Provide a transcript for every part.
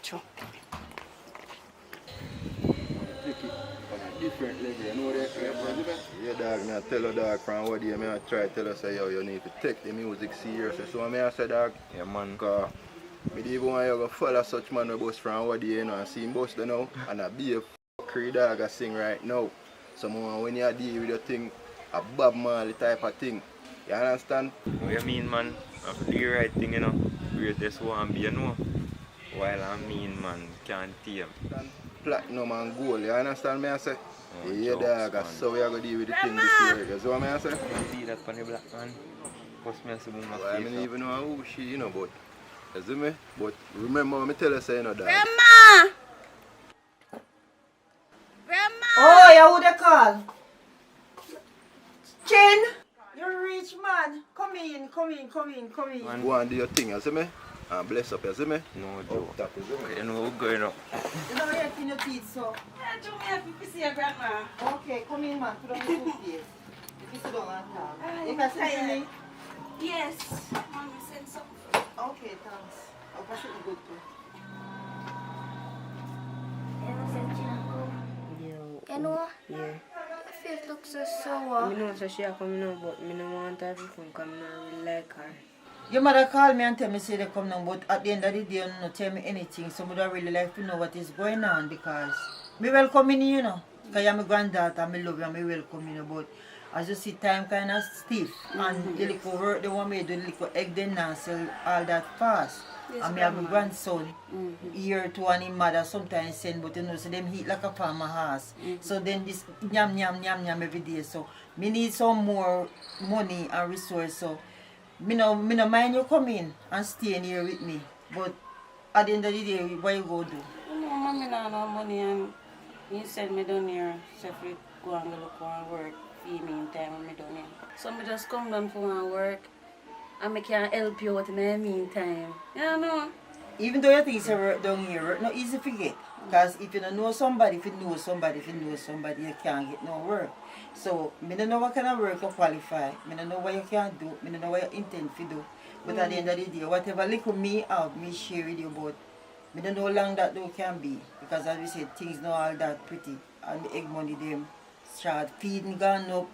true. Different level, you know that? Yeah, dog, me I tell you, dog, from what day, I try to tell you, say, yo, you need to take the music seriously. So I say, dog, yeah, man, because I don't even want you to follow such man who bust from what day, you know, and see him bust now, and I be a fuckery dog I sing right now. So when you deal with your thing, a Bob Marley type of thing, you understand? What you mean, man? I have to do the right thing, you know. Greatest one be, you know. While I mean, man, can't tame. Platinum and gold, you understand me I say? Oh, Yeah, jokes, dog, man. so we are going to deal with the thing this year. You see what I say? You see that funny black man? First me I see my Well, face I don't up. even know who she, you know, but, you see me? But remember what I tell you, say, you know, dog. Grandma! Grandma! Oh, you would have called. Chin, you rich man. Come in. Man. Go and do your thing, you see me? And bless up, you see me? No Oh, joke. that is it. You know what's going on. You know you clean your teeth, so. Yeah, do me happy to see your grandma. Okay, come in, man. Put on your toothpaste. If you sit down and talk. Ay, You can sit tired. me. Yes. Mommy sent something. Okay, thanks. I'll pass it good too. You know, Yeah. your face looks so sour. I know so she a come now, but I don't want her to come because I don't really like her. Your mother called me and tell me say they come now, but at the end of the day, you don't tell me anything. So I would really like to know what is going on because me welcome you, you know. Because you're my granddaughter, I love you and I welcome you, but as you see, time kind of stiff. And the little work they want me to do, the little egg they not sell all that fast. Yes, and me have my Grandma. grandson here to and his mother sometimes send, but you know, so them eat like a farmer house. So then this yam every day. So me need some more money and resource. So me no mind you come in and staying here with me. But at the end of the day, what you go do? You know, mommy not no money and you send me down here separate go and look for work for me in time when me down here. So me just come down for my work and I can help you out in the meantime. You know? Even though you think it's a work down here, work not easy to get. Because if you don't know somebody, if you know somebody, you can't get no work. So, I don't know what kind of work you qualify. I don't know what you can do. I don't know what you intend to do. But at the end of the day, whatever little me have, me share with you, but I don't know how long that though can be. Because as we said, things not all that pretty. And the egg money, them start feeding gone up.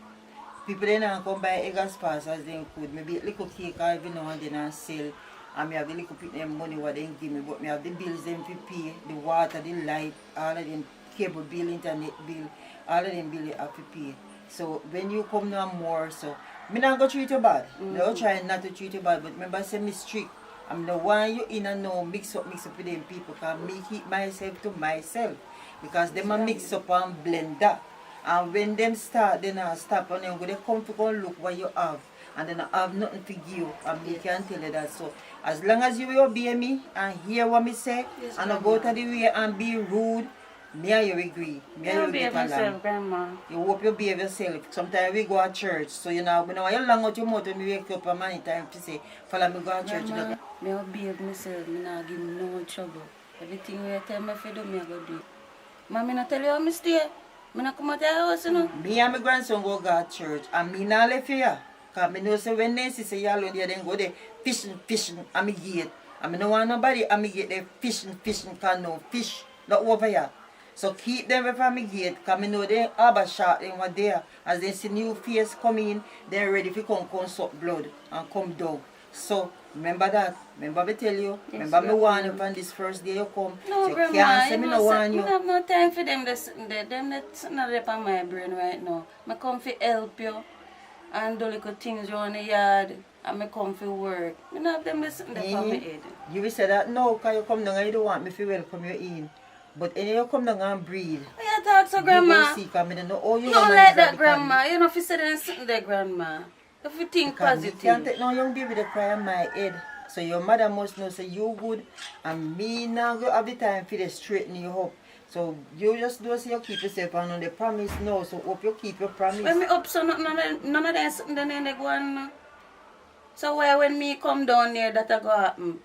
People they not come buy egg as fast as they could. Maybe a little cake every now and then and sell. And me have the little bit them money what they give me. But me have the bills them to pay, the water, the light, all of them cable bill, internet bill, all of them bill you have to pay. So when you come now more, so me not go treat you bad. No try not to treat you bad, but remember I say me strict. I'm the one you in and now mix up with them people. Because me keep myself to myself. Because them a mix up and blend that. And when them start, then I stop and then they come to go and look what you have. And then I have nothing to give. And me can tell you that. So as long as you obey me and hear what me say, Yes, and I go to the way and be rude, me and you agree. Me and I'll you be get myself, along. Grandma. You hope you behave yourself. Sometimes we go to church, so you know, when you long out your mouth when we wake up and many time to say, follow me go to church. You Grandma, know. me will behave myself. Me not give me no trouble. Everything you tell me to do, me I go do. Mommy not tell you how me stay. Me not come out your house, you know. Me and my grandson go to church and me not left here. Because I know say when they see you alone there, then go there fishing at my gate. And I don't want nobody at my gate there fishing, because no fish not over here. So keep them away from my gate, because I know they have a shot they were there. As they see new face come in, they're ready to come suck blood and come down. So remember that. Remember me tell you. Yes, remember me warn you Grandma. from this first day you come. No, so you Grandma, can't say you me know, no warn I you. have no time for them. Them that's not up on my brain right now. I come to help you and do little things around the yard. And I come for work. I don't have them sitting there on my head. You will say that no, because you come down and you don't want me to welcome you in. But anyway, you come down and breathe. Why you talk so, Grandma? You go see, because I don't know how you You don't manage like that, because Grandma. You know if you sit there and sitting there, Grandma. If you think because me positive. can't take no young baby to cry on my head. So your mother must know say you good and me now go have the time for to straighten you up. So you just do say you keep yourself and on the promise now. So hope you keep your promise. When me up so none of them sitting there they go on. No. So why when me come down there that go happen?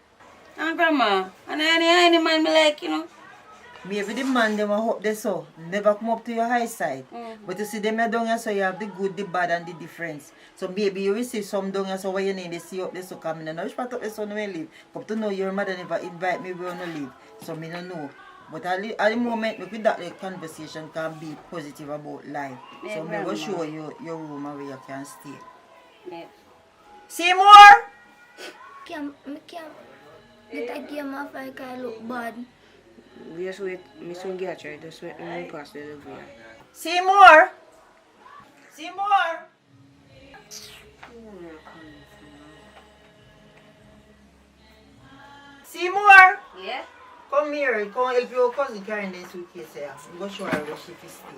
And Grandma, and any man me like, you know. Maybe the man them are up there so never come up to your high side. But you see them are down here so you have the good, the bad and the difference. So maybe you will see some down here so what you need they see up there so come in and which part of the son will live. Come to know your mother never invite me we wanna live. So me don't know. But at the moment with that the conversation can be positive about life. So me will show you your room where you can stay. Yeah. Seymour! I can't get a game off like I look bad. Just wait, me soon get you. Just wait me pass the delivery. Seymour! Seymour! Seymour! Yeah? Come here, come help your cousin carrying the suitcase here. Go show her where she is stay.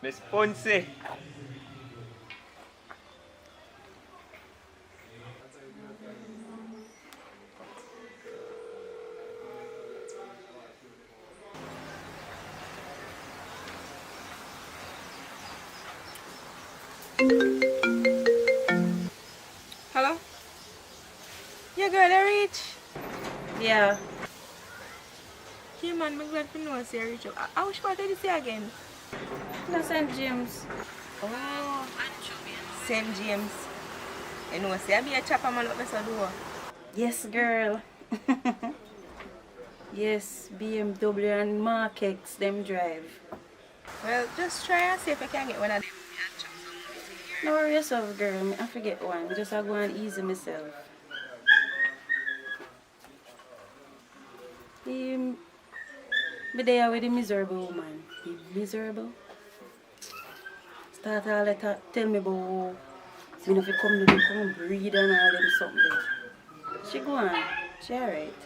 Miss Ponce. Hello? Yeah, girl, I reach. Yeah. Yeah, man, I'm glad to know I reach up. I wish part did you see again? No St. James. Oh, St. James. You know, say I be a chopper man up there door. Yes, girl. Yes, BMW and Mark X, them drive. Well, just try and see if I can get one of them. No worry yourself, girl. I forget one. I just go and easy myself. Be there with the miserable woman. He miserable. Start all that tell me about me if you come to me, come breed and all them something. She go on. She alright.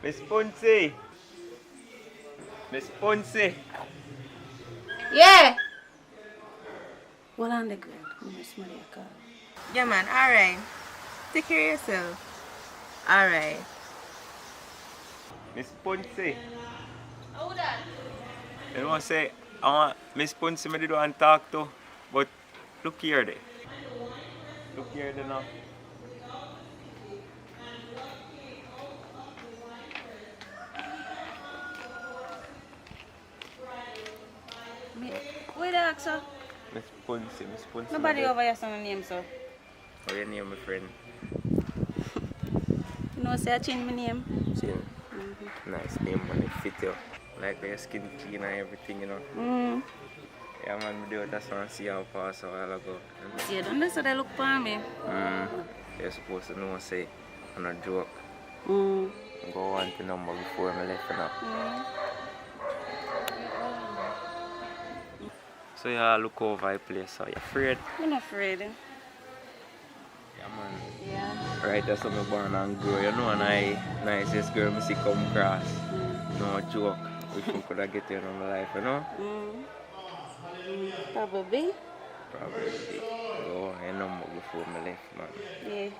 Miss Ponce. Miss Ponce. Yeah! Hold on the girl. I'm going to smell your car. Yeah, man, alright. Take care of yourself. Alright. Miss Ponce. You know what I say? I want Miss Ponce me do and talk to, but look here there. Look here there now. Where the actor? Miss Ponce. Nobody over here saying name, so. How your name, my friend? You know, say I change my name. Chin. Nice name, man. It fit you. Like your skin clean and everything, you know. Yeah, man, we do that one see how pass a while ago. Yeah, don't listen, they look for me. You're supposed to know, say, I'm not joke. Mm. Go on to number before I left now. So you look over the place, so you're afraid? I'm not afraid. Yeah, man. Yeah. Right, that's how I'm born and grow. You know, and I nicest girl I see come across. No joke. Wish we could have get you in my life, you know? Probably. Probably. Go a number before I left, man. Yeah.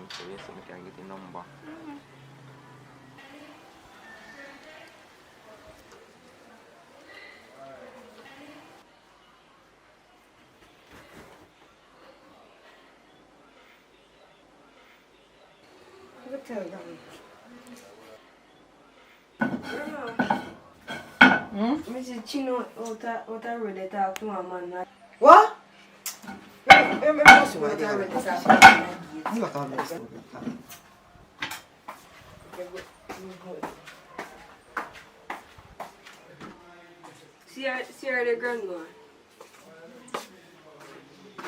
So yes, I can get the number. What tell them? Mrs. Chino, what I really talk to a man. What? What I really talk to a man. See her the grandma.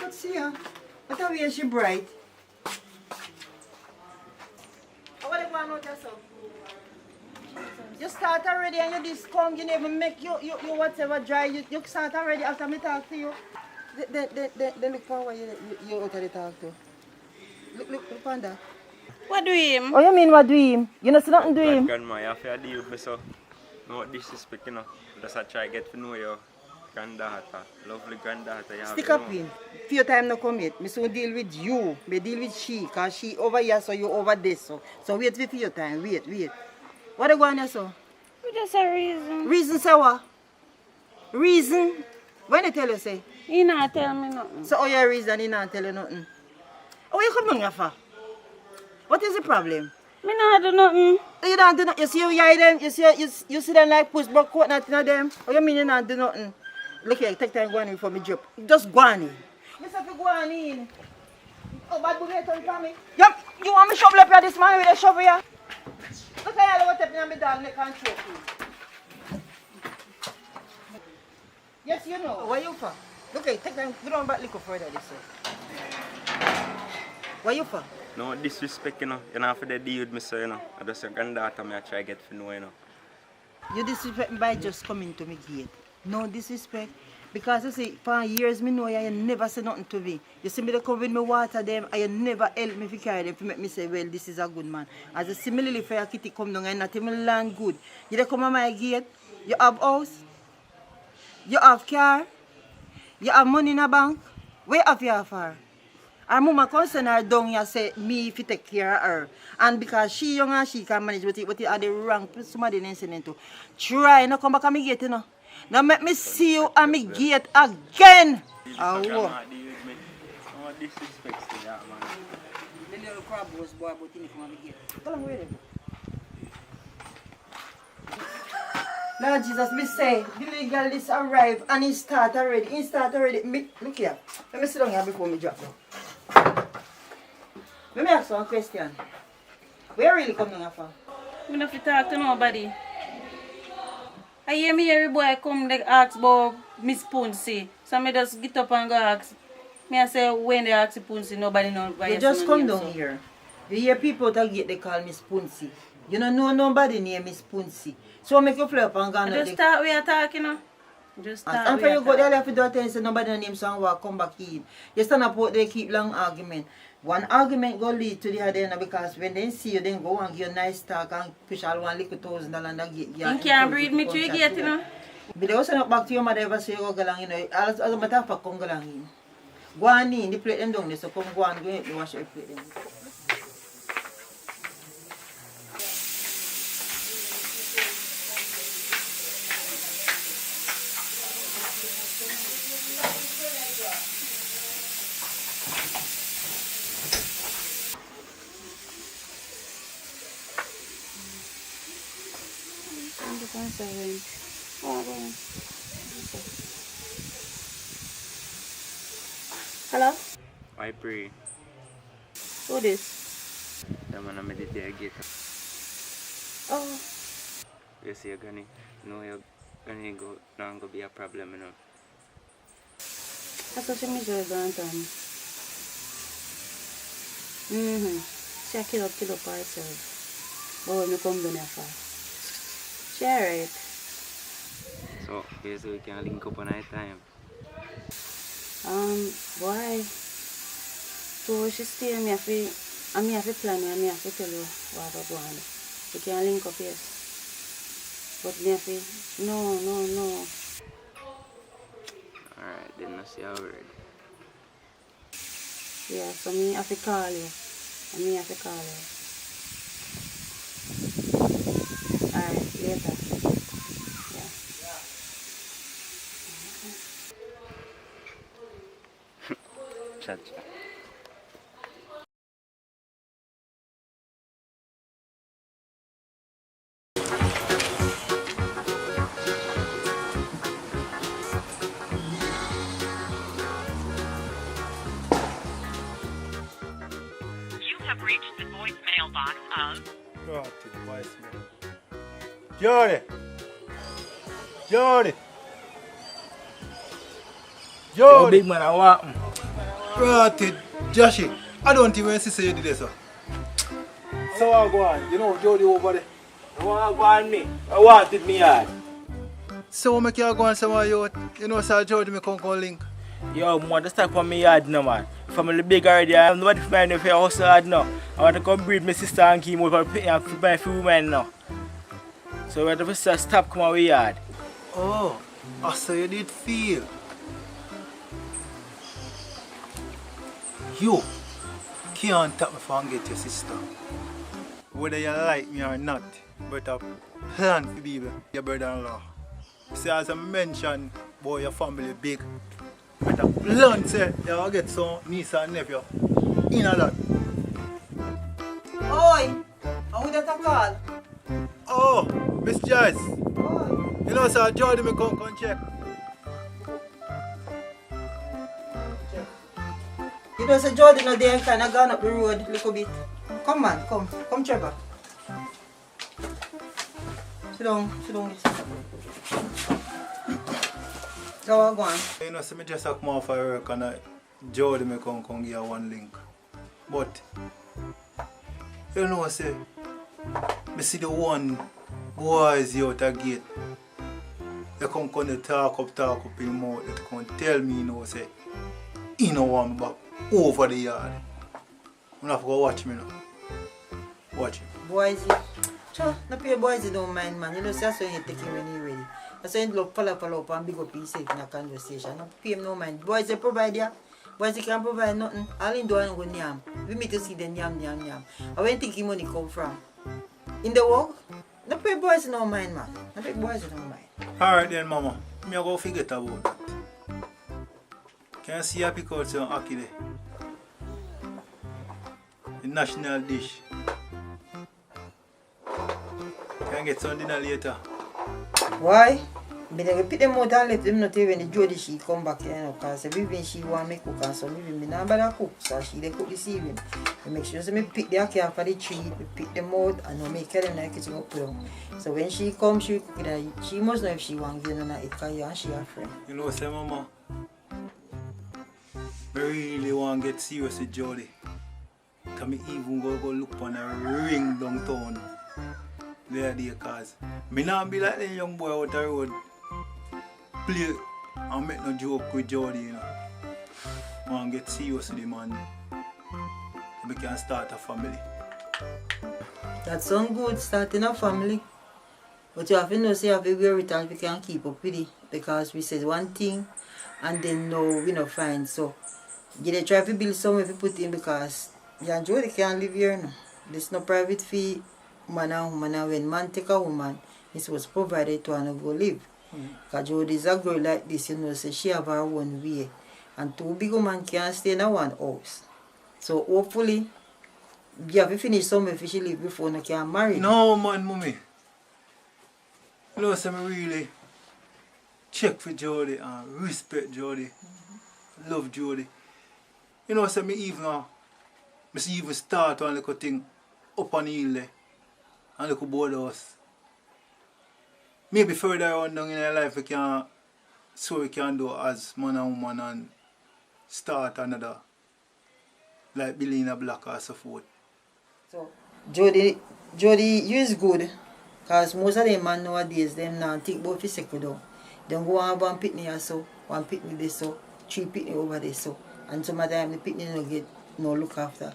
Let's see her. What are we? She bright? out yourself. You start already and you just come, you never make you whatever dry. You start already after me talk to you. Then look for what you out of the talk to. Look on that. What do him? Oh, you mean what do him? You know, see nothing do him? Grandma, you have to deal with me, so. No disrespect, you know. Just I try to get to know your granddaughter. Lovely granddaughter. You Stick have up to know. in. Few time no come yet. Me soon deal with you. Me deal with she. Cause she over here, so you over there, so. So wait for your time. Wait. What are you going here, so? Just a reason. Reason, say what? Reason? When they tell you, say? He not tell me nothing. So, oh, your reason, he not tell you nothing. Oh, you come down here for? What is the problem? Me not do nothing. You don't do nothing. You see you hear them? You see them like push back coat nothing of them? Oh, you mean you not do nothing? Look here, take time go on in for me drop. Just go on in. Mister, if you go on in. Oh, bad boy, turn for me. You want me shovel up here this man with a shovel here? Look at you, what's happening on my dog neck and choke you. Yes, you know. Where you for? Look here, take time, go down back little further this way. Where you for? No disrespect, you know. You don't have to deal with me, so, you know. I just your granddaughter, I try to get to know, you know. You disrespect me by just coming to me gate. No disrespect. Because you see, for years me know you never say nothing to me. You see me they come with me water them and you never help me to carry them to make me say, well, this is a good man. As a similarly for your kitty come down and not even land good. You they come on my gate, you have house, you have car, you have money in a bank. Where have you for? Our mama concern her down here say me if you take care of her. And because she young and she can manage, but it are the wrong somebody incident to. Try not come back and me gate, you know. Now make me see you and me gate again. Oh, what? No disrespect to that, man. The little crab was boy, but he come and me gate. Tell him where they go. Lord Jesus, me say, the legal list arrive and he start already. Me, look here. Let me sit down here before me drop now. Let me ask you one question. Where really come down here for? Me not fit talk to nobody. I hear me every boy come they ask about Miss Punsy. So me just get up and go ask. Me I say when they ask Punsy, nobody knows why. You just come down here. You hear people that get they call Miss Punsy. You don't know nobody named Miss Punsy. So make you flip and go. Just start we are talking, you know. Just start. And for you go there, you have to do it and say nobody name so and walk come back in. You stand up out there, keep long argument. One argument go lead to the other end because when they see you, then go and give you a nice talk and push all $1,000 and get you. You can't breathe me through your gate, you know. But they also not back to your mother ever say you go along, you know. As a matter of fact, come go along in. Go on in, the plate them down there, so come go and go in, wash your plate them. Hello? I pray. Who this? Yeah, man, I'm at the gate. Oh. You see, you're gonna go, not gonna be a problem, you know. That's what she means to go and tell me. She a kill up herself. But when you come down here fast. She alright. So, basically, we can link up on night time. Why? So she stay and me have to plan and me have to tell you what I go on. We can link up, yes. But me have to, no. Alright, then I see a word. Yeah, so me have to call you. And me have to call you. Alright, later. Chat. You have reached the voicemail box of... Oh, to the voicemail. Jody! Yo, big man, I want him. Rotted, Joshy. I don't think when she say you did this, sir. so I go on. You know, Jody over there. I want to go on me. I wanted me hard. So what make you go on somewhere you know, Sir Jody, me come link. Yo, man, just talk for me yard now, man. Family big already. I'm nobody find if you also hard now. I want to come breed my sister and Ackeen over and buy a few women now. So we have to stop come away yard. Oh, so you did feel. You can't tap me for get your sister. Whether you like me or not, but a plan for be your brother-in-law. See, as I mentioned, boy, your family big. But a plan say you'll get some niece and nephew in a lot. Oi! How would that call? Oh, Miss Joyce. Oi! You know, Sir Jody, me come check. You know, Sir Jordan, no, they kind of gone up the road a little bit. Come man, come Trevor. Sit down. Go on. You know, so me just come off of work and Jody me come give you one link. But, you know, say, me see the one boys out the gate. They come talk up in the mouth. They come tell me, you know, say, you know want me back over the yard. You have to go watch me now. Watch him. Boys, no pay boys, you don't mind, man. You know, that's when you take him when he's ready. That's when you look, follow up and big up himself in a conversation. No pay him no mind. Boys, they provide ya. Boys, they can't provide nothing. All in doing go yam. We meet to see the yam. And where you think his money come from? In the work? No pay boys, no mind, man. No pay boys, no mind. Alright then, mama. Me go forget about that. Can you see a pick out some Ackee there? The national dish. Can I get some dinner later? Why? But they pick them out and left them not even the Jody she come back here, you know, because everything she want me cook and so maybe me not bother cook. So she they cook this evening. I make sure so me pick the Ackee off of the tree, we pick them out and I make them in the kitchen up there. So when she comes, she cook it. She must know if she want to get on it because you and she are friend. You know, say mama, I really want to get serious with Jody. Because I even go look on a ring downtown. There because I not be like the young boy out the road. Play and make no joke with Jody, you know. I want to get serious with the man. We can start a family. That sounds good, starting a family. But you have to know, say, you have to wear it and we can keep up with it. Because we said one thing and then no, we not find. So, you try to build somewhere to put in because you and Jody can't live here now. There's no private fee, man and woman. And when man take a woman, it's supposed to provide it to her and go live. Because Jody is a girl like this, you know, so she have her own way. And two big women can't stay in one house. So hopefully, you have to finish somewhere if she live before you can marry. No man, mommy. You know, so I really check for Jody and respect Jody. Love Jody. You know, so I even start one little thing up on the hill there. And little boardhouse. Maybe further on down in your life we can do as man and woman and start another. Like building a block or so forth. So, Jody, you is good. Because most of them man nowadays, them now think about physical down. They go on one pitney or so, one pitney this so, 3 pitney over there so. And some of them the pitney no get no look after.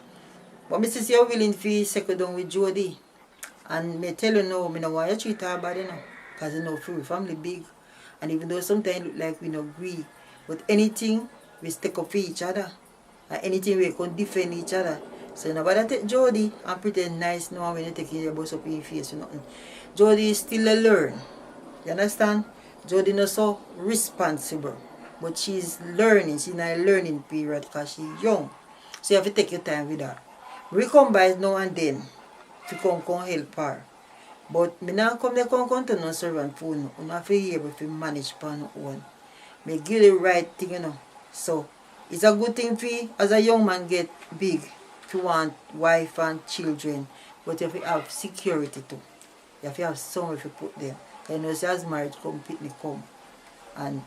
But me say you're willing to settle down with Jody. And me tell you now, I don't want you to treat her bad enough. Because you know, family big. And even though sometimes look like we don't agree, but anything, we stick up for each other. And anything we can defend each other. So nobody take Jody and pretend nice now when you take your boss up in your face or nothing. Jody is still a learn. You understand? Jody not so responsible. But she's learning. She's in a learning period because she's young. So you have to take your time with her. We come by now and then to come help her. But me not come there come to no servant phone. You have to be able to manage on your own. Me give the right thing, you know. So it's a good thing for you as a young man get big to want wife and children. But you have to have security too. You have to have somewhere to put them. You know, so as marriage come, picnic come. And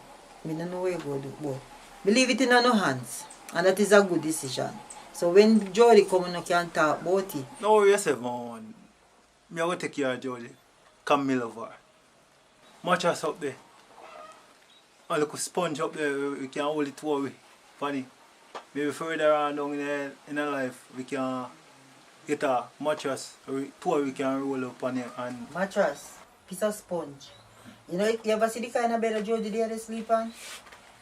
I don't know where you go do. But believe it in your hands. And that is a good decision. So when Jody come, you can talk about it. No, yourself, man. Me, I will take care of Jody. Come, me love her. Mattress up there. A little sponge up there, we can hold it to away. Funny. Maybe further on down in the life, we can get a mattress, or two we can roll up on it. And Mattress, piece of sponge. You know, you ever see the kind of bed that Jody there to sleep on?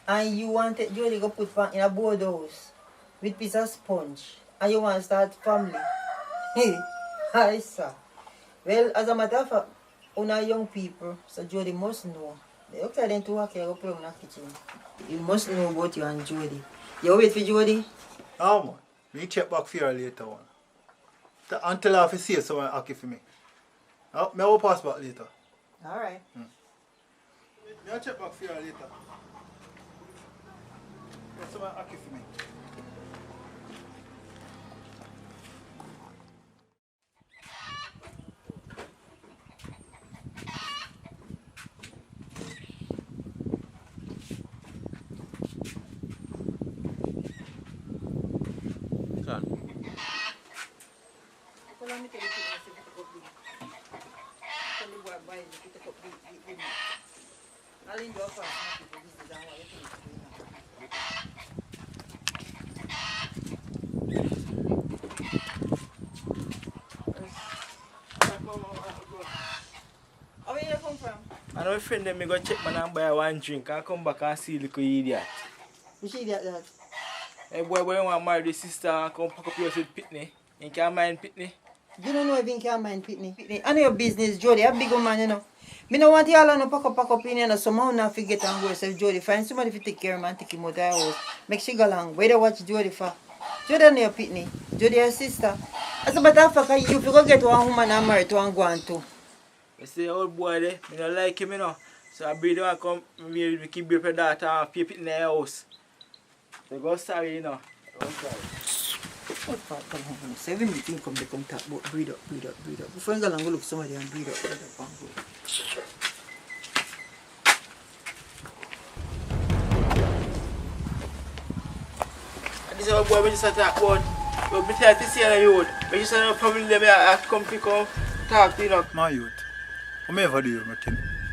And you wanted Jody to put in a board house with piece of sponge. And you want to start family. Hi, sir. Well, as a matter of fact, una young people, so Jody must know. Okay, then to work here, go play in the kitchen. You must know about you and Jody. You wait for Jody? oh man, me check back for you later on. Until I have to see someone happy for me. Oh, me will pass back later. Alright. Me will check back for you later. Someone happy for me. Where you come from? And my friend them me go check man and buy one drink and come back and see little idiot. Which idiot that? Hey boy, when you want to marry the sister and come pack up yours with Pitney, you can't mind Pitney. You don't know if you can mind Pitney. I know your business, Jody. A big man, you know. Me no want y'all to pack up in, you know. Somehow not forget and go yourself, Jody. Find somebody to take care of him and take him out of the house. Make she go along. Where they watch Jody for? Jody know your Pitney. Jody your sister. As a matter of fact, you go get one woman and marry to and go on too. You see old boy there, me don't like him, you know. So I breed one come, we keep your daughter and pay Pitney in the house. So go sorry, you know. Go sorry. What part come home? 7 minutes come they come talk about breed up. Before you go and go look somebody and breed up and go. And this old boy we just talk about, but me tell you to see on the youth. We just have a problem them here, come pick up, talk to you know. My youth. What ever do you make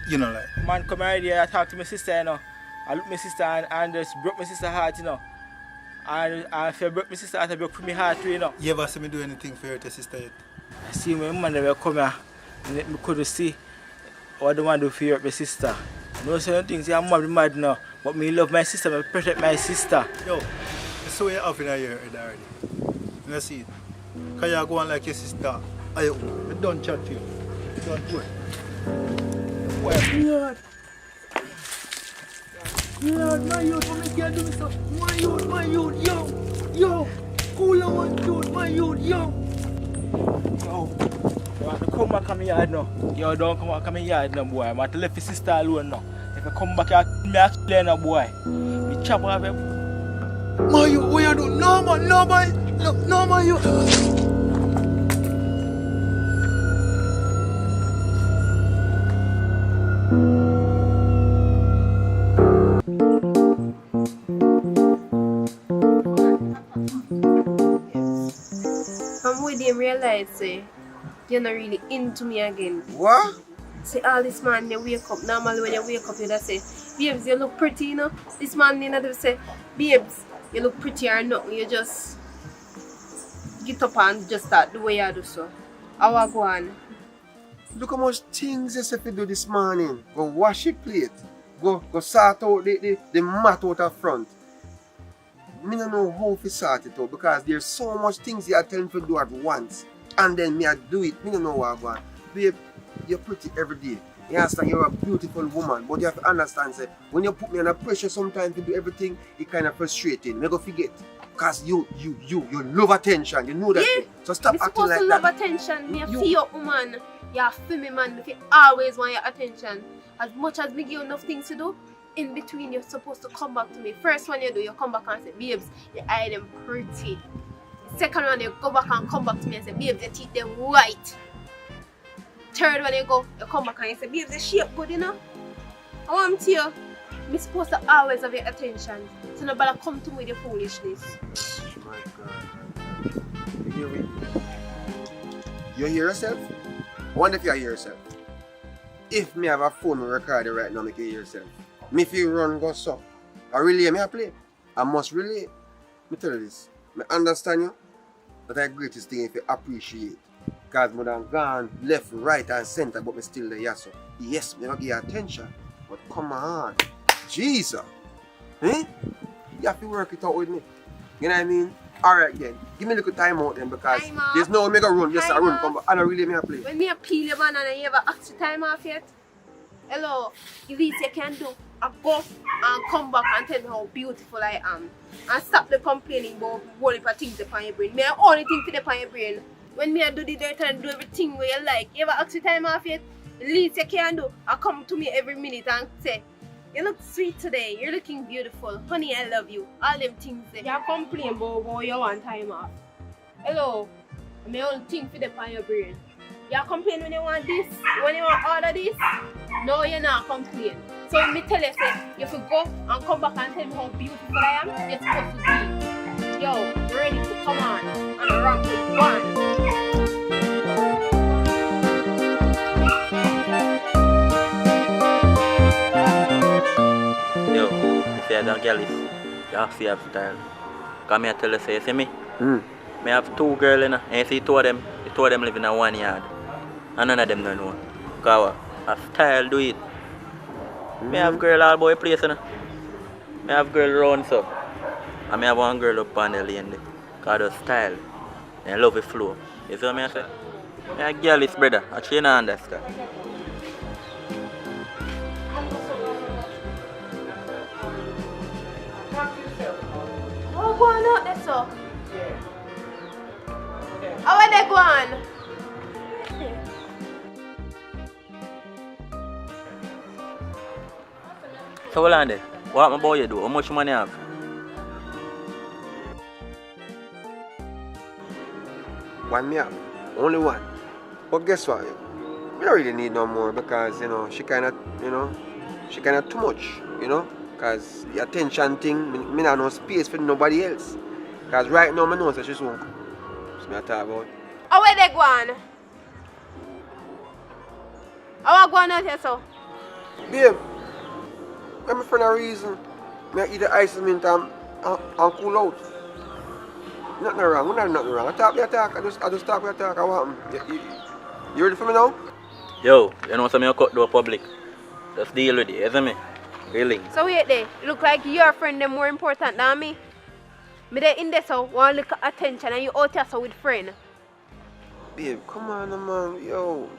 you know like? Man come right here, I talk to my sister, you know. I look my sister and just broke my sister heart, you know. And if I broke my sister heart, I broke my heart too, you know. You ever see me do anything for your sister yet? I see my man will come here and let me could see what I want to do for my sister. I know certain things, I'm mad now, but me love my sister, I protect my sister. Yo, I saw you off in a year already. You see it? Because you go on like your sister. I don't chat to you. Don't do it. Lord. Lord, my youth, what me can do so? My youth, yo. Cool on dude, my youth, yo. Yo, you want to come back on my yard now? Yo, don't come back on my yard now, boy. I want to leave your sister alone now. If you come back here, me explain now, boy. Me chop off him. My youth, what you do? No, man, no, my youth. Realize you're not really into me again. What? See all this man they wake up. Normally when you wake up you just say, babes, you look pretty, you know. This man they not say, babes, you look pretty or nothing. You just get up and just start the way you do so. How I go on? Look how much things you have to do this morning. Go wash your plate. Go sort out the mat out of front. I don't know how to sort it out because there's so much things you are telling me to do at once. And then me I do it. I don't know what I want. Babe, you're pretty every day. You understand you're a beautiful woman. But you have to understand say, when you put me under pressure sometimes to do everything, it kind of frustrating. Me go forget. Because you love attention. You know that. Yeah. Thing. So stop acting like that. You supposed to love attention. Me feel your woman. You're a female man. If you always want your attention. As much as we give you enough things to do, in between you're supposed to come back to me. First one you do, you come back and say, babes, your eye them pretty. Second one you go back and come back to me and say, babes, your teeth them white. Third one you come back and you say, babes, the shape good, you know. I want to you. I'm supposed to always have your attention. So nobody come to me with your foolishness. My God. You hear yourself? I wonder if you hear yourself. If me have a phone recorder right now, make you hear yourself. Me feel run go so. I relay me I play. I must relay. Me tell you this. Me understand you, but the greatest thing if you appreciate. Because me done gone left, right and center, but me still there, yes, so. Yes, me not give you attention. But come on. Jesus. Eh? You have to work it out with me. You know what I mean? Alright then. Give me a little time out then because there's no way I run. Yes, I run. Come back. I don't really me a play. When me a peel your banana, you ever ask the time off yet? Hello, if least you can do, I go and come back and tell me how beautiful I am. And stop the complaining about whole heap of things upon your brain. Me I only think for the upon your brain. When me I do the dirt and do everything where you like, you ever ask the time off yet? The least you can do, I come to me every minute and say, you look sweet today, you're looking beautiful, honey I love you, all them things there. You complain about you want time off. Hello, I only think for the upon your brain. You complain when you want this, when you want all of this? No, you're not complaining. So me tell you, say, you have go and come back and tell me how beautiful I am, you're supposed to be. Yo, ready to come on and rock with one. Yo, if you have a girl, you have to have style. Come here tell you, say, you see me? I have two girls, and you see two of them live in a 1 yard. And none of them don't know. Because a style do it. I have girl all about the place, you know. I have girl around so. And I have one girl up on the lane there. Because of style. And I love the flow. You see what I say? I have girl is brother. Actually, you don't understand. Oh, go on out there, so. How are they going? So hold on there. What my boy do? How much money you have? One me have. Only one. But guess what? We don't really need no more because, you know, she kinda too much, you know? Because the attention thing, me not no space for nobody else. Because right now, I know that she's home. That's what I talk about. How are they going? How are going out here, so? Babe, I'm for no reason. I eat the ice mint and cool out. Nothing wrong, nothing wrong. I talk. I just talk, I want you ready for me now? Yo, you know something you cut to a public. Just deal with it, isn't me? Really? So wait there, look like your friend is more important than me. Me there in there so want look at attention and you out here so with friend. Babe, come on man, yo.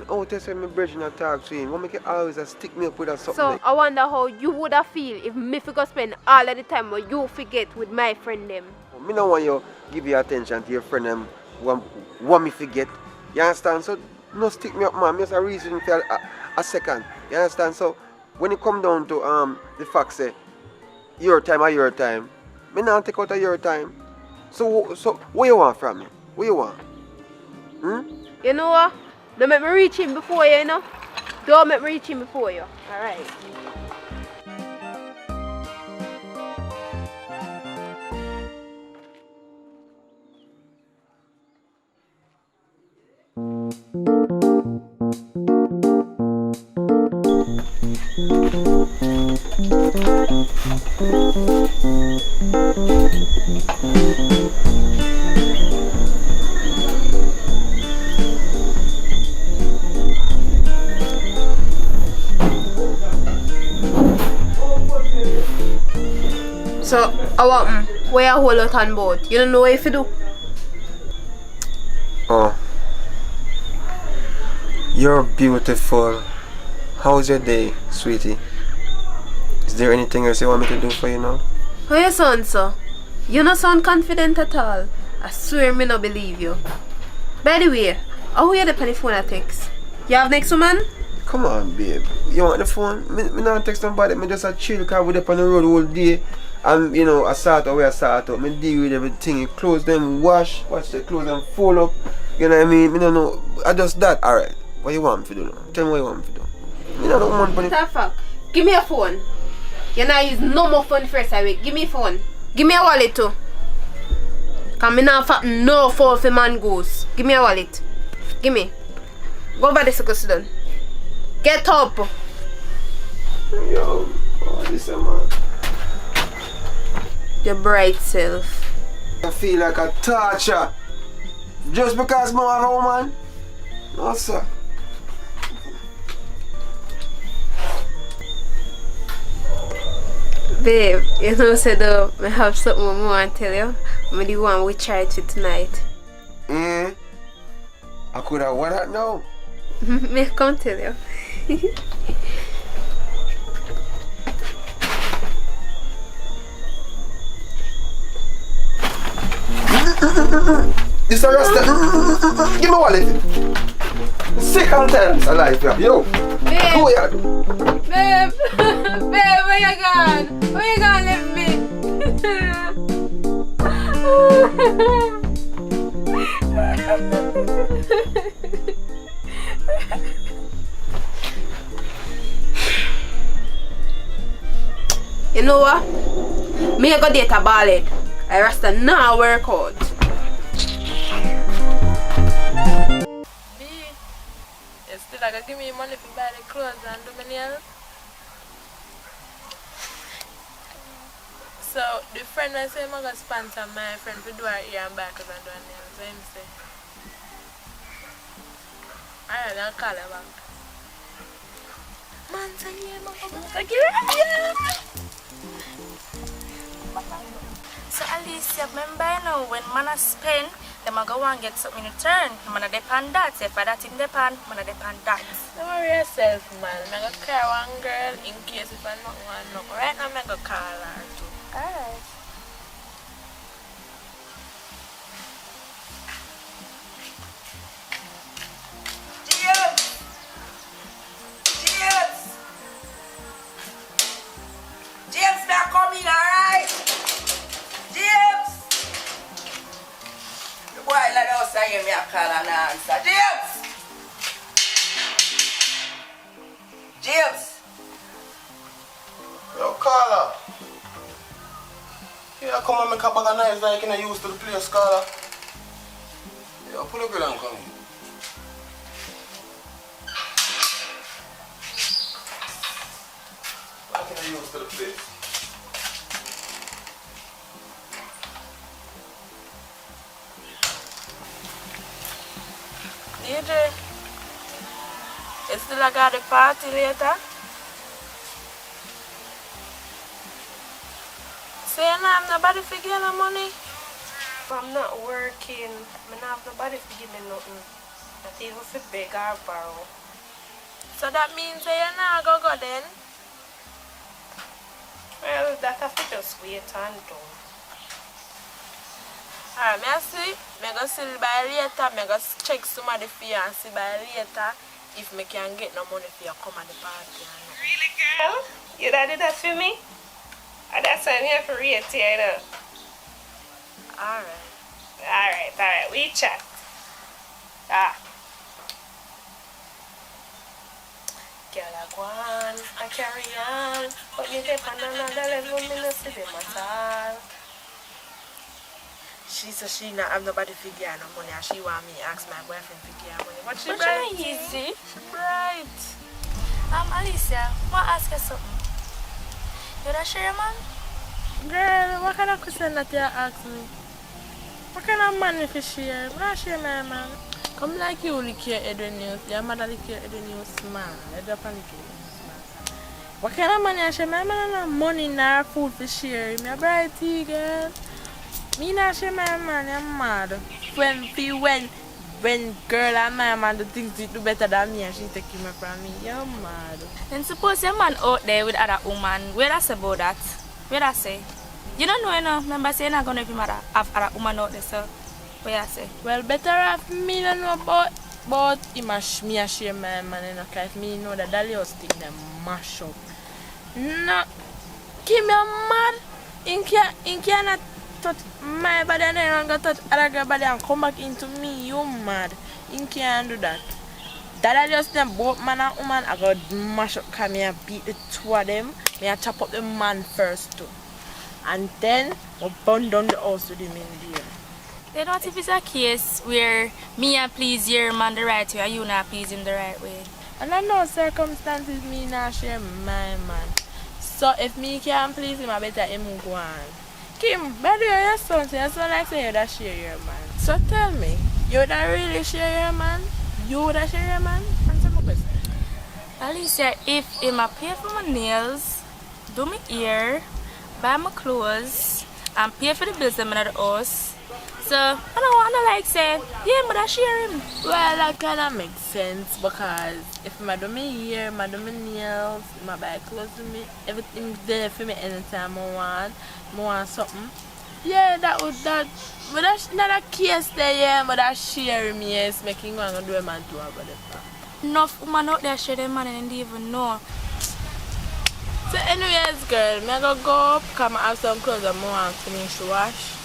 Out there say me bridge and talk to him. Why make you always stick me up with something So like... I wonder how you would have feel if me forgot spend all of the time where you forget with my friend them. Me don't want you give your attention to your friend them want me forget. You understand? So no stick me up man, just a reason for a second. You understand? So when it come down to the fact say your time or your time, me not take out of your time. So what you want from me? What you want? You know what? Don't make me reach him before you, you know? Don't make me reach him before you. Alright. So, I want where you hold out on board. You don't know what if you do? Oh. You're beautiful. How's your day, sweetie? Is there anything else you want me to do for you now? How you sound, sir? You don't sound confident at all. I swear me not believe you. By the way, how you the on the phone I text? You have next woman? Come on, babe. You want the phone? Me not text somebody. Me just a chill because we're up on the road all day. And you know, I start out where I start out. Me deal with everything. You clothes them, wash the clothes and fold up. You know what I mean? Me don't know. I just that. Alright. What you want me to do now? Tell me what you want me to do. You know, don't want money. Fuck. Give me a phone. You not use no more phone first away. Give me a phone. Give me a wallet too. Cause me not fat no foul for man goose. Give me a wallet. Give me. Go over there so go sit down. Get up. Yo, oh, this a man. Your bright self. I feel like a torture. Just because I have a woman? No, sir. Babe, you know, said I have something more I want to tell you. I'm the one we tried to tonight. I could have what that now? Me come tell you. This a rasta. Give me wallet. Second times alive, yeah. Yo. Babe. Go here. Babe. Babe, where you gone? Where you gone leave me? You know what? Me I go date a ballad. I rasta now work out. B, you still like give me money to buy the clothes and do my nails? So the friend I say I'm gonna sponsor my friend to do her ear and back and do her nails. So him say, alright, I'll call her back. Man, say yeah, man, So Alicia, remember you know when man a spend, them a go and get something in return. Man a depend that. Say for that in depend, man a depend that. Don't worry yourself, man. I'm gonna call one girl in case if I not want no. Right now I'm gonna call her too. Alright. James, now come in, alright? James! The boy let us say me a call and answer. James! James! Yo, Carla. Yeah, come and make a bag of knives like you use to the place, Carla. Yo, pull up your and come in. Like you use to the place. DJ, you still got the party later? Say you not have nobody to give no money? I'm not working. I don't have nobody to give me nothing. Not even for beg or borrow. So that means that you not go then? Well, that have to just wait and do. Alright, me see. Me go see by later. Me go check somebody for you and see by later if me can get no money for you come at the party. Really, girl? You did that for me? And that's why I'm here for you, you know. Alright, we chat. Girl, I go on, I carry on. But you take on another level, me not see them at all. She said she not have nobody to give her no money and she want me ask my boyfriend to give her money. But she But bright. you know easy. She bright. Alicia, I want to ask you something. You not sure, man? Girl, what kind of question that you ask me? What kind of money for share? I'm not share my man. Come like you lick your head when you, your mother lick your head when you smile. Head up and lick your head smile. What kind of money I share? My man not money nor food for share. Me a brighty girl. Me not share my man, I'm mad. When girl and my man do things do better than me and she take him from me, you're mad. Then suppose your man out there with other woman, where I say about that? Where I say? You don't know, you know. Remember saying I'm gonna have other woman out there, so where I say? Well, better have me don't know about him and me and share my man, you know, cause me know that Dalios thing them mash up. No, keep me mad. In cannot touch my body and then go touch other girl body and come back into me. You mad? In can't do that. That just them both man and woman. I got mash up, cause me and beat the two of them. Me and chop up the man first too, and then we burn down the house with him in there. Then what if it's a case where me and please your man the right way and you not please him the right way? And I know circumstances me not share my man. So if me can't please him, I better him go on. Kim, better your son, so your son like say you that share your man. So tell me, you that really share your man? You that share your man? Answer my question. Alicia, if him a pay for my nails, do my hair, buy my clothes, and pay for the bills in the house, so I don't want to like say, yeah, but I share him. Well, that kind of makes sense because if I do my hair, I do my nails, I buy clothes to me, everything's there for me anytime I want something. Yeah, but that's not a case there, yeah, but that share me is making one do a man to about it. Enough women out there share them man and they even know. So anyways, girl, I go up, come have some clothes and I want to finish wash.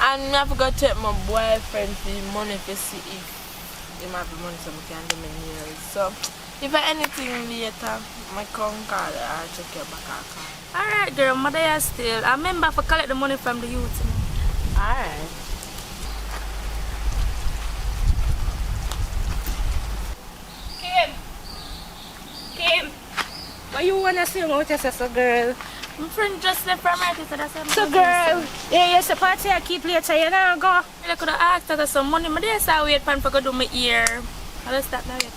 And I forgot to take my boyfriend for money to see if he might be money so I can do my nails. So if I anything later, I come call her or check your back. Alright girl, mother is still. I remember to collect the money from the youth. Alright. Kim, what you wanna say about your sister, girl? My friend just left from right, so that's So girl, yeah, you're supposed to keep later, you know, go. I could have asked her for some money, but there's a wait for do my ear. I'll start now, yet.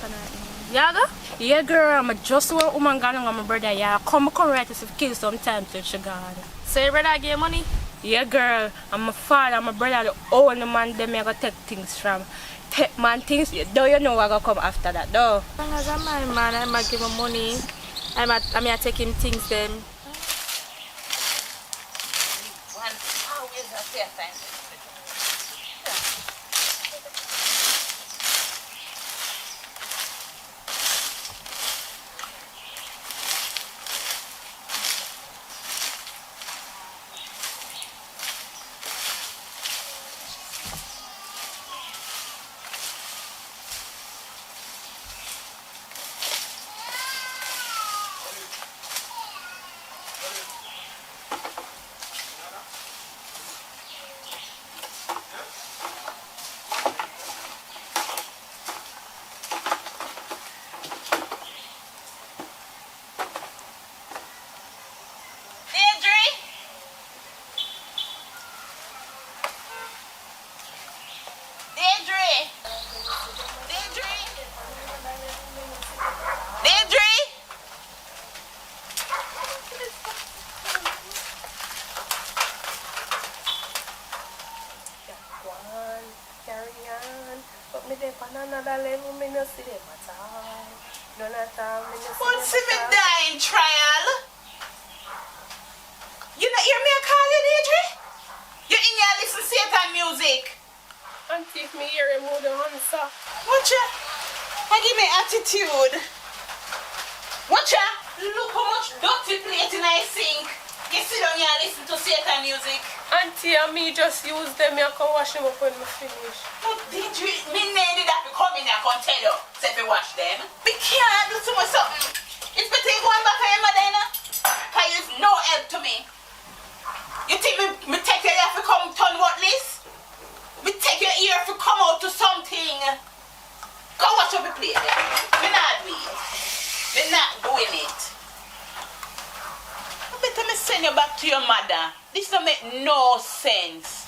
Yeah, go? Yeah, girl, I'm just one woman going on my brother, yeah. Come right to kill sometime till she gone. So your brother give you money? Yeah, girl, I'm my father, my brother, the only man them I go take things from. Take man things, though you know I go come after that, though. As long as I'm my man, I might give him money. I may take him things then. What's me dying trial? You not hear me call you, Deirdre? You in here listen to Satan music. Auntie, if me hear him, would answer. Watch ya. I give me attitude. Watch ya. Look how much dirty plate in I sink. You sit down here and listen to Satan music. Auntie and me just use them, I can wash them up when we finish. But Deirdre, me need that to come in here and tell you, say if you wash them. We can't do too much something. It's better you go on back to your mother, you know? Because it's no help to me. You think me take your ear to come turn what this? Me take your ear to come out to something. Go watch up the plate. Me not doing it. Me not doing it. I better me send you back to your mother. This don't make no sense.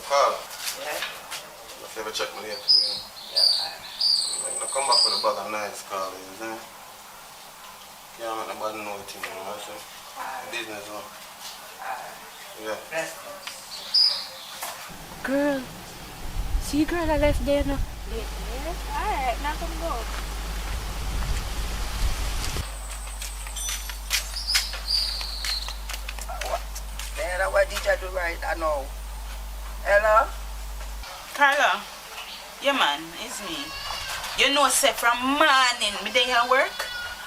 Carl, if you ever check me here, I come back with a bag of nice Carl, you know? Can't make nobody know it, you know, I say. Business, yeah. Girl, see girl I left there now. Alright, now come go. Man, that's what DJ do right, I know. Hello? Carla, yeah man, it's me. You know, say from morning, me day at work,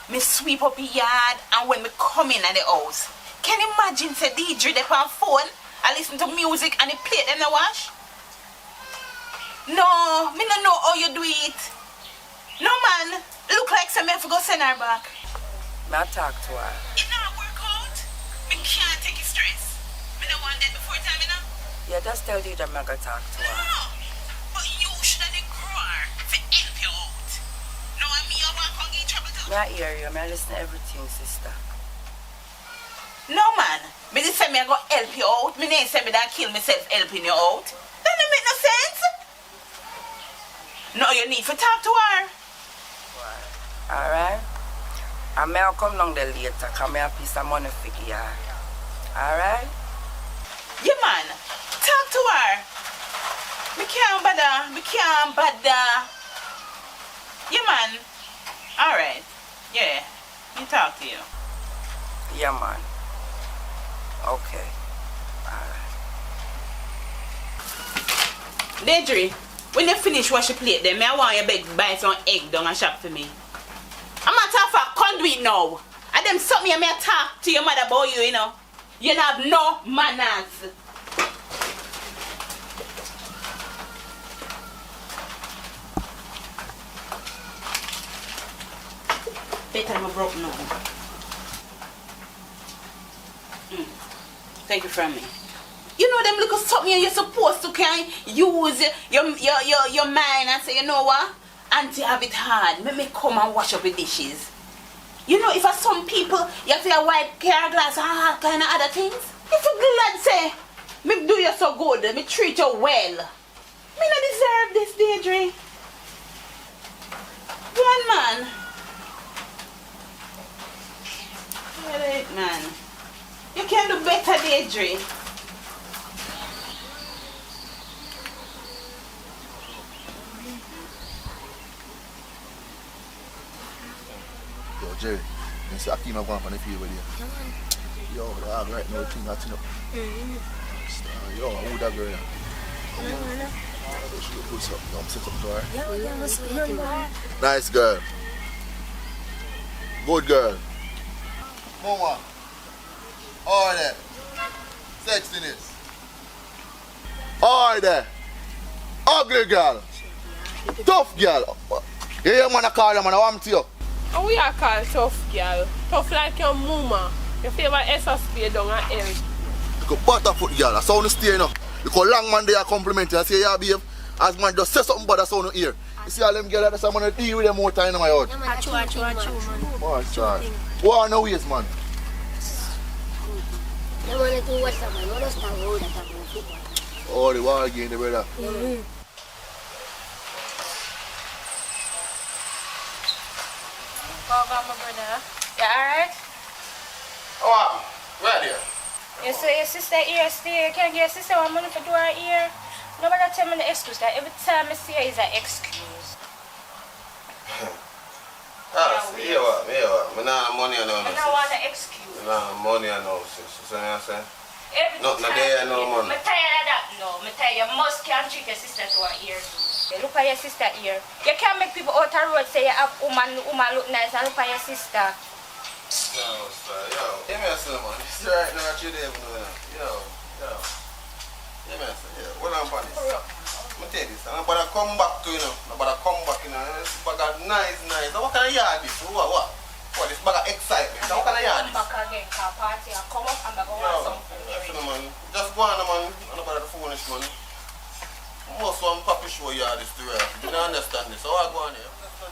me sweep up the yard, and when me come in at the house, can you imagine say DJ dey on phone, I listen to music and he plate them the wash? No, me no know how you do it. No man, look like say me have to go send her back. May I talk to her? It not work out. Me can't take it stress. Me no want that before time, you know? Yeah, just tell DJ I'm gonna talk to her. No, but you should have grow her to help you out. No, I mean, you want to get in trouble too? May I hear you? May I listen to everything, sister? No, man. Me just say me I go help you out. Me ain't say me that kill myself helping you out. That don't make no sense. No, you need to talk to her. Alright? I may come down there later, because I have a piece of money for you. Alright? Yeah, man. Talk to her. Me can't bother. Me can't bother. Yeah, man. Alright. Yeah. Me talk to you. Yeah, man. Okay. Alright. Deidre, when you finish wash your plate, then I want you to buy some egg down and shop for me. I'm not talking for conduit now. And them something you may talk to your mother about you, you know. You don't have no manners. Better I'm broke now. Take it from me. You know them little something you're supposed to can use your mind and say, you know what? Auntie have it hard. Let me come and wash up the dishes. You know, if some people you have to white care glass and all kind of other things. If you glad say, me do you so good, me treat you well. Me not deserve this, Deidre. One man. Alright, man. You can do better, Deidre. Yo, Jerry, you see Ackeen have gone on the field with you. Yo, the dog right now thing acting up. Yo, who that girl? She look good, so I'm set up to her. Nice girl. Good girl. Mama. All there. Sexiness. All there. Ugly girl. Tough girl. You hear man I call you, man, I want to you. And we are called tough girl. Tough like your mama. Your favorite SSP down at Eric. You go butterfoot girl, that's how you stay now. You go long man there compliment you and say, yeah, behave. As man just say something bad, that's how you hear. You see all them girls, that's how I'm going to deal with them more time in my house. Achoo, man. Man, try. What are no ways, man? You want to watch that, man. You understand how that happened? Oh, the war again, the brother. Over, my brother. You alright? Oh, where are you? You see your sister here still. You can't get your sister one money for do her ear. Nobody tell me the excuse. That every time I see her is an excuse. See what? I don't money I know. I don't want an excuse. I money I know, sis. You see what I'm saying? Every Not time there, no money. I'm tired of that. No, I'm tired. You must can't treat your sister to her ear. You look at your sister ear. You can't make people out the road say you have woman look nice and look at your sister. Yo, give me a son, man. This is right now at you there, Yo. Give me a son, what I'm on this? I'm tell you this, I'm about to come back to This bag of nice. Now what kind of yard this? What? What, this bag of excitement? Now what kind of yard this? Come back again, car party, and come up and go want something. Man. Just go on, man. I'm not about to foolish, man. Most one puppy show yard this to her. You don't understand this, so I go on here.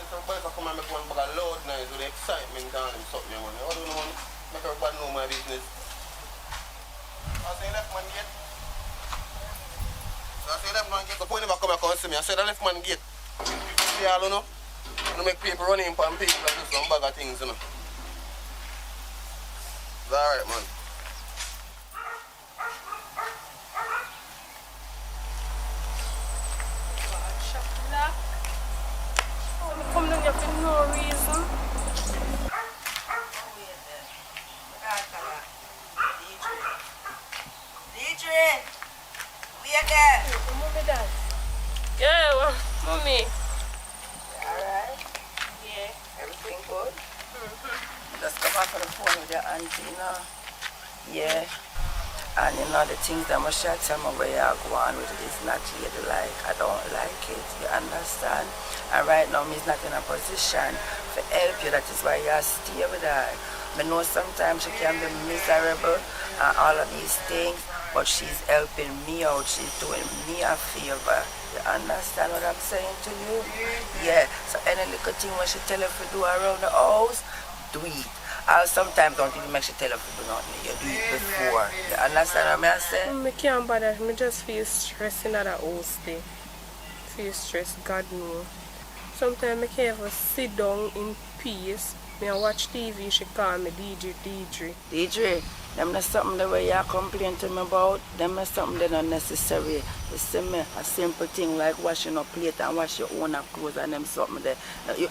Everybody come and make one bag of load nice with the excitement down and something, man. What do you know, man? Make everybody know my business. I say left man gate. So I say left man gate. The point never come and see me. I say the left man gate. See all you know? You make people run in and people and do some bag of things, you know. It's alright, man. Come down here for no reason. DJ, we are there. Mommy, Dad. Yeah, Mommy. Alright. phone with your auntie, you know. Yeah. And you know the things that my shot tell me where you go on with it is not really like. I don't like it. You understand? And right now me's not in a position to help you. That is why you stay with her. I know sometimes she can be miserable and all of these things, but she's helping me out. She's doing me a favor. You understand what I'm saying to you? Yeah. So any little thing when she tell her to do around the house, do it. I sometimes don't even make she tell her to do nothing. You do it before. You understand what I'm saying? I can't bother. I just feel stressed in that house day. Feel stressed, God knows. Sometimes I can't even sit down in peace. I watch TV, she call me Deidre. Deidre, them not something the way you complain to me about. Them not something that not necessary. You see me, a simple thing like washing a plate and wash your own clothes and them something there.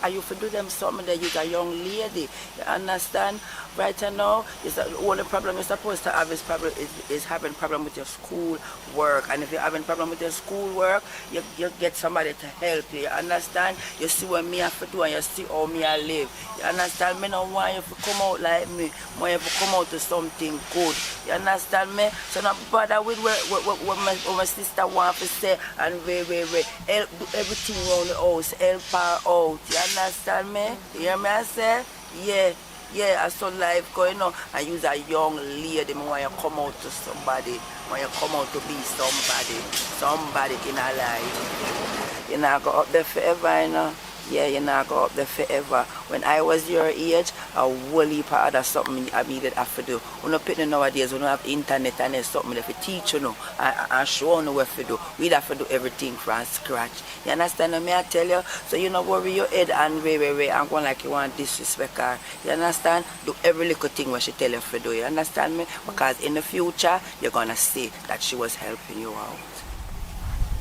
Are you for do them something that you're a young lady? You understand? Right now, it's the only problem you're supposed to have is having problem with your school work. And if you're having problem with your school work, you get somebody to help you. You understand? You see what me have to do and you see how me I live. You understand? Me don't want you to come out like me. I want you to come out to something good. You understand me? So not bother with what my sister wants to say and help do everything around the house. Help her out. You understand me? You hear me I say? Yeah. Yeah, I saw life going on and you're a young lady. I want you to come out to somebody. I want you to come out to be somebody in our life. You're not going up there forever, you know. Yeah, you're not going up there forever. When I was your age, a whole heap of other something I needed to do. We're not putting nowadays, we don't have internet and there's something that we teach you know and show you what to do. We'd have to do everything from scratch. You understand what I tell you? So you don't worry your head and and going like you want disrespect her. You understand? Do every little thing what she tell you to do. You understand me? Because in the future, you're going to see that she was helping you out.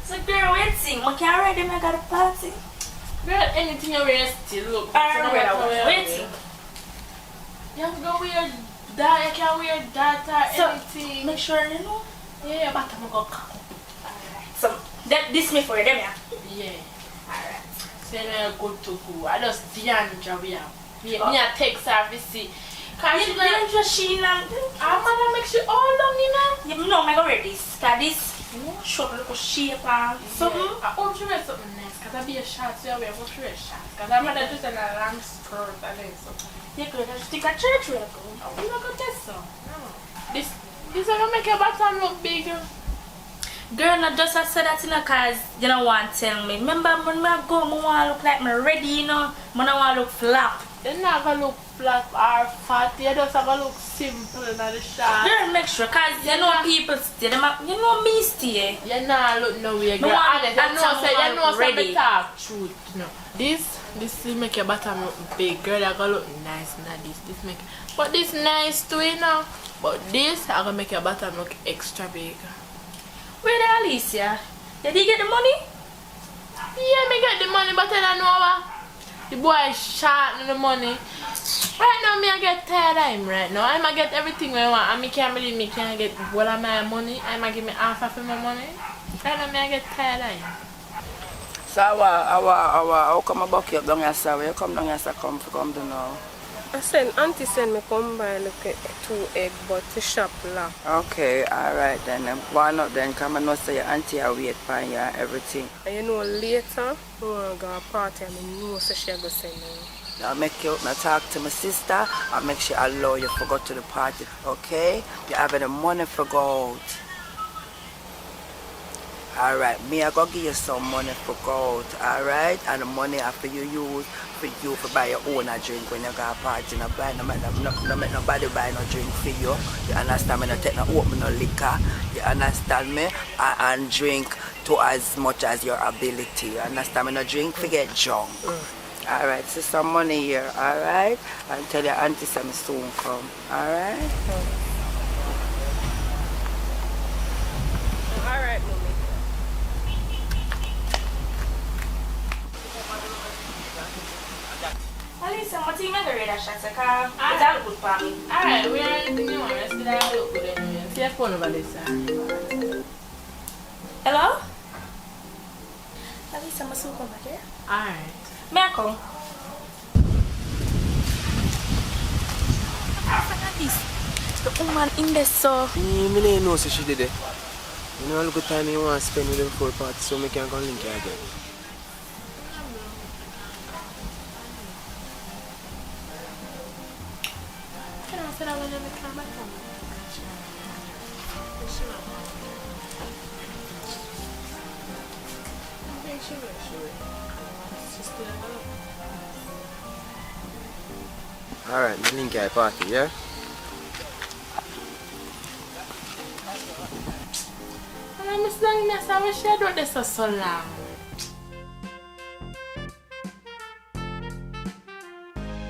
So girl, waiting. I can't ready, I got a party. Girl, anything you wear still look. Waiting. You have to go wear that, you can wear that or So, anything. make sure you know. Yeah, but I'm going to come. So, this me for them, yeah? Yeah. Alright. So you're good to go. I just Deandra we have. Me a take service. Cause she I'm gonna make sure all long, you know? Yeah, no, I'm going to wear this. Cause this short little shape and something. I hope you wear something nice. Cause I be a short, so I wear short. Cause I'm gonna just in a long skirt and then something. You could just stick a church wear. I'm not gonna test so. No. This is gonna make your bottom look bigger. Girl, not just I said that you know, cause you don't want to tell me. Remember when I go, I want to look like me ready, you know. I don't want to look flap. You're not gonna look flat or fat, you're just gonna look simple in the shot. Girl, make sure, cause you know people stay, you know me stay. You're not look no way, girl. No, I know ready. Talk truth, you know. This will make your bottom look big, girl. You're gonna look nice, not this make. But this nice too, you know. But this, I'm gonna make your bottom look extra big. Where the Alicia? Did he get the money? Yeah, me get the money, but I don't know what. The boy short on the money. Right now, me I get tired of him right now. I might get everything I want. And me can't believe me can't get all of my money. I might give me half of my money. Right now, me I get tired of him. So how come I buck you up down here, sir? Where you come down here, sir? Come to now. Auntie send me come buy like 2 eggs, but the shop locked. Okay, alright then. Why not then? Come and know say your auntie will wait for you and everything. And you know later, we want to go to a party and I know so she go send me. I'll make you now talk to my sister. I'll make sure I allow you to go to the party. Okay? You're having the money for go out. Alright, me I go give you some money for go out. Alright? And the money after you use for you to buy your own a drink when you go to a party. No make nobody buy no drink for you. You understand me? No take no open no liquor. You understand me? And drink to as much as your ability. You understand me? No drink for get drunk. Alright, so some money here, alright? I'll tell your auntie some soon come. Alright? Alright, mommy. Alisa, what do you make a red shot? It's all good for me. Alright, we are anything you want. Let's get a look good anyway. See your phone over this side. Hello? Alisa, I'm so come back here. Alright. May I come? Is the woman in there so? Me didn't know so she did it. You know, look at time you want to spend with them for a party, so I can come link you again. Can I say that when I come back home? Alright, me link you party, yeah? And I'm just saying, I wish I don't this so long.